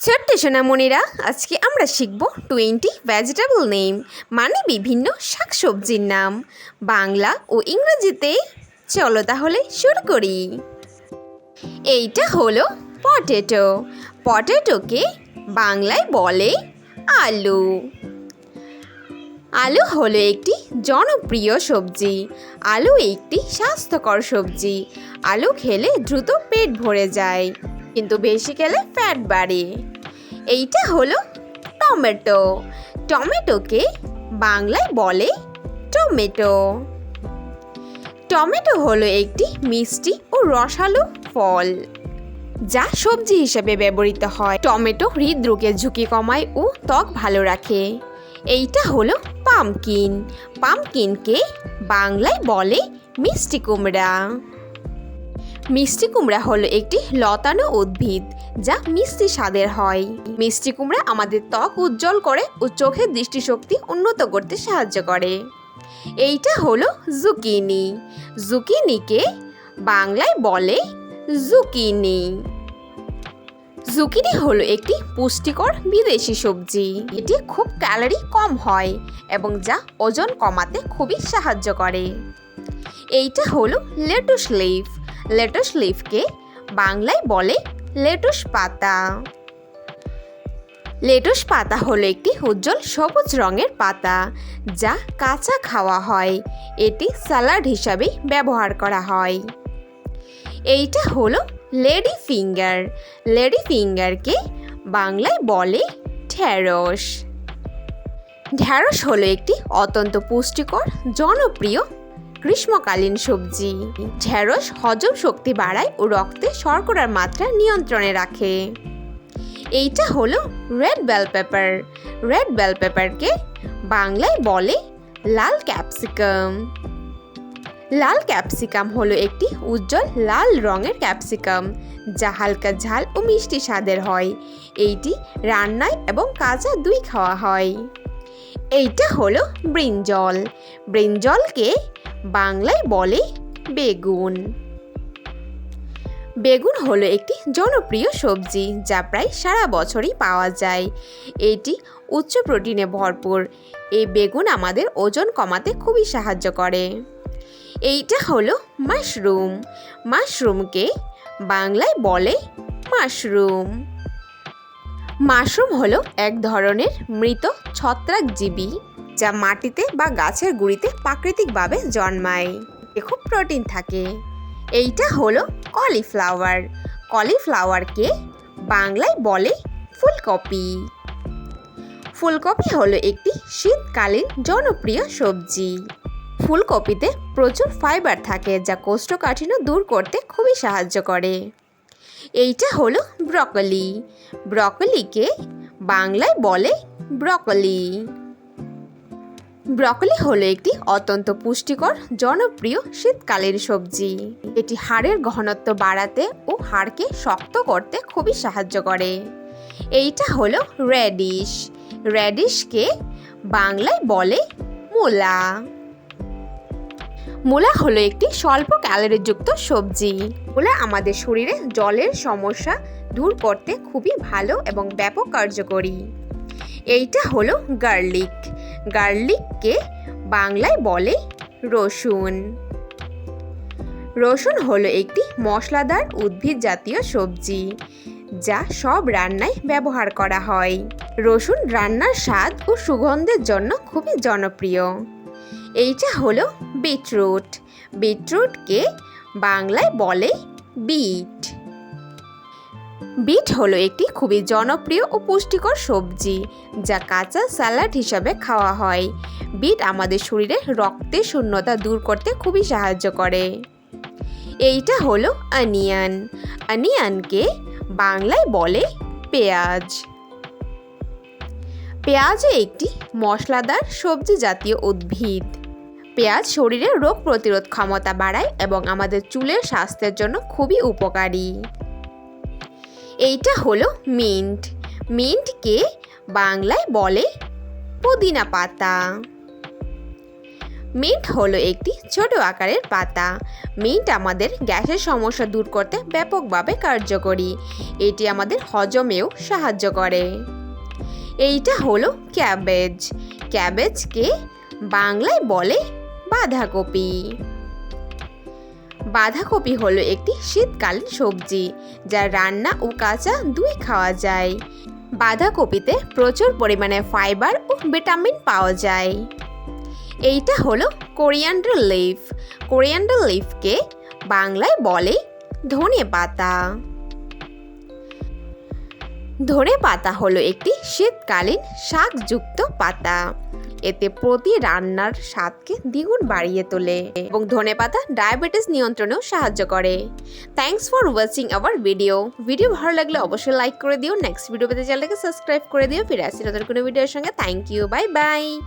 ছোট্ট সোনামণিরা, আজকে আমরা শিখব 20 ভেজিটেবল নেম, মানে বিভিন্ন শাকসবজির নাম, বাংলা ও ইংরেজিতে। চলো তাহলে শুরু করি। এইটা হলো পটেটো। পটেটোকে বাংলায় বলে আলু। আলু হলো একটি জনপ্রিয় সবজি। আলু একটি স্বাস্থ্যকর সবজি। আলু খেলে দ্রুত পেট ভরে যায়, কিন্তু বেশি খেলে ফ্যাট বাড়ে। এইটা হলো টমেটো। টমেটোকে বাংলায় বলে টমেটো। টমেটো হলো একটি মিষ্টি ও রসালো ফল, যা সবজি হিসেবে ব্যবহৃত হয়। টমেটো হৃদরোগের ঝুঁকি কমায় ও ত্বক ভালো রাখে। এইটা হলো পামকিন। পামকিনকে বাংলায় বলে মিষ্টি কুমড়া। মিষ্টি কুমড়া হলো একটি লতানো উদ্ভিদ, যা মিষ্টি স্বাদের হয়। মিষ্টি কুমড়া আমাদের ত্বক উজ্জ্বল করে ও চোখের দৃষ্টিশক্তি উন্নত করতে সাহায্য করে। এইটা হলো জুকিনি। জুকিনিকে বাংলায় বলে জুকিনি। জুকিনি হলো একটি পুষ্টিকর বিদেশি সবজি। এটি খুব ক্যালোরি কম হয় এবং যা ওজন কমাতে খুবই সাহায্য করে। এইটা হলো লেটুস লিফ। লেটুস লিফকে বাংলায় বলে লেটুস পাতা। লেটুস পাতা হলো একটি উজ্জ্বল সবুজ রঙের পাতা, যা কাঁচা খাওয়া হয়। এটি স্যালাড হিসাবে ব্যবহার করা হয়। এইটা হলো লেডি ফিঙ্গার। লেডি ফিঙ্গারকে বাংলায় বলে ঢ্যাঁড়স। ঢ্যাঁড়স হলো একটি অত্যন্ত পুষ্টিকর জনপ্রিয় গ্রীষ্মকালীন সবজি। ঢ্যাঁড়স হজম শক্তি বাড়ায় ও রক্তে শর্করার মাত্রা নিয়ন্ত্রণে রাখে। এইটা হলো red bell pepper. Red bell পেপারকে বাংলায় বলে লাল ক্যাপসিকাম। লাল ক্যাপসিকাম হলো একটি উজ্জ্বল লাল রঙের ক্যাপসিকাম, যা হালকা ঝাল ও মিষ্টি স্বাদের হয়। এইটি রান্নায় এবং কাঁচা দুই খাওয়া হয়। এইটা হলো ব্রিঞ্জল। ব্রিঞ্জলকে বাংলায় বলে বেগুন। বেগুন হলো একটি জনপ্রিয় সবজি, যা প্রায় সারা বছরই পাওয়া যায়। এটি উচ্চ প্রোটিনে ভরপুর। এই বেগুন আমাদের ওজন কমাতে খুবই সাহায্য করে। এইটা হলো মাশরুম। মাশরুমকে বাংলায় বলে মাশরুম। মাশরুম হলো এক ধরনের মৃত ছত্রাকজীবী, যা মাটিতে বা গাছের গুঁড়িতে প্রাকৃতিকভাবে জন্মায়। এতে খুব প্রোটিন থাকে। এইটা হলো কলিফ্লাওয়ার। কলিফ্লাওয়ারকে বাংলায় বলে ফুলকপি। ফুলকপি হলো একটি শীতকালীন জনপ্রিয় সবজি। ফুলকপিতে প্রচুর ফাইবার থাকে, যা কোষ্ঠকাঠিন্য দূর করতে খুবই সাহায্য করে। এইটা হলো ব্রকলি। ব্রকলিকে বাংলায় বলে ব্রকলি। ব্রকলি হলো একটি অত্যন্ত পুষ্টিকর জনপ্রিয় শীতকালীন সবজি। এটি হাড়ের ঘনত্ব বাড়াতে ও হাড়কে শক্ত করতে খুবই সাহায্য করে। এইটা হলো রেডিশ। রেডিশকে বাংলায় বলে মূলা। মূলা হলো একটি স্বল্প ক্যালোরিযুক্ত সবজি। মূলা আমাদের শরীরে জলের সমস্যা দূর করতে খুবই ভালো এবং ব্যাপক কার্যকরী। এইটা হলো গার্লিক। গার্লিককে বাংলায় বলে রসুন। রসুন হলো একটি মশলাদার উদ্ভিদ জাতীয় সবজি, যা সব রান্নায় ব্যবহার করা হয়। রসুন রান্নার স্বাদ ও সুগন্ধের জন্য খুবই জনপ্রিয়। এইটা হলো বিটরুট। বিটরুটকে বাংলায় বলে বিট। বিট হলো একটি খুবই জনপ্রিয় ও পুষ্টিকর সবজি, যা কাঁচা স্যালাড হিসাবে খাওয়া হয়। বিট আমাদের শরীরে রক্তের শূন্যতা দূর করতে খুবই সাহায্য করে। এইটা হলো অনিয়ন। অনিয়নকে বাংলায় বলে পেঁয়াজ। পেঁয়াজ একটি মশলাদার সবজি জাতীয় উদ্ভিদ। পেঁয়াজ শরীরের রোগ প্রতিরোধ ক্ষমতা বাড়ায় এবং আমাদের চুলের স্বাস্থ্যের জন্য খুবই উপকারী। এইটা হলো মিন্ট। মিন্টকে বাংলায় বলে পুদিনা পাতা। মিন্ট হলো একটি ছোট আকারের পাতা। মিন্ট আমাদের গ্যাসের সমস্যা দূর করতে ব্যাপকভাবে কার্যকরী। এটি আমাদের হজমেও সাহায্য করে। এইটা হলো ক্যাবেজ। ক্যাবেজকে বাংলায় বলে বাঁধাকপি। বাঁধাকপি হলো একটি শীতকালীন সবজি, যা রান্না ও কাঁচা দুই খাওয়া যায়। বাঁধাকপিতে প্রচুর পরিমাণে ফাইবার ও ভিটামিন পাওয়া যায়। এইটা হলো কোরিয়ান্ডার লিফ। কোরিয়ান্ডার লিফকে বাংলায় বলে ধনে পাতা। ধনে পাতা হলো একটি শীতকালীন শাকযুক্ত পাতা। এতে প্রতি রান্নার স্বাদকে দ্বিগুণ বাড়িয়ে তোলে এবং ধনে পাতা ডায়াবেটিস নিয়ন্ত্রণেও সাহায্য করে। Thanks for watching hour video. Video ভালো লাগলে অবশ্যই লাইক করে দিও। নেক্সট ভিডিও পেতে চ্যানেলটাকে সাবস্ক্রাইব করে দিও। ফিরে আসছি নতুন কোনো ভিডিওর সঙ্গে। Thank you, bye by.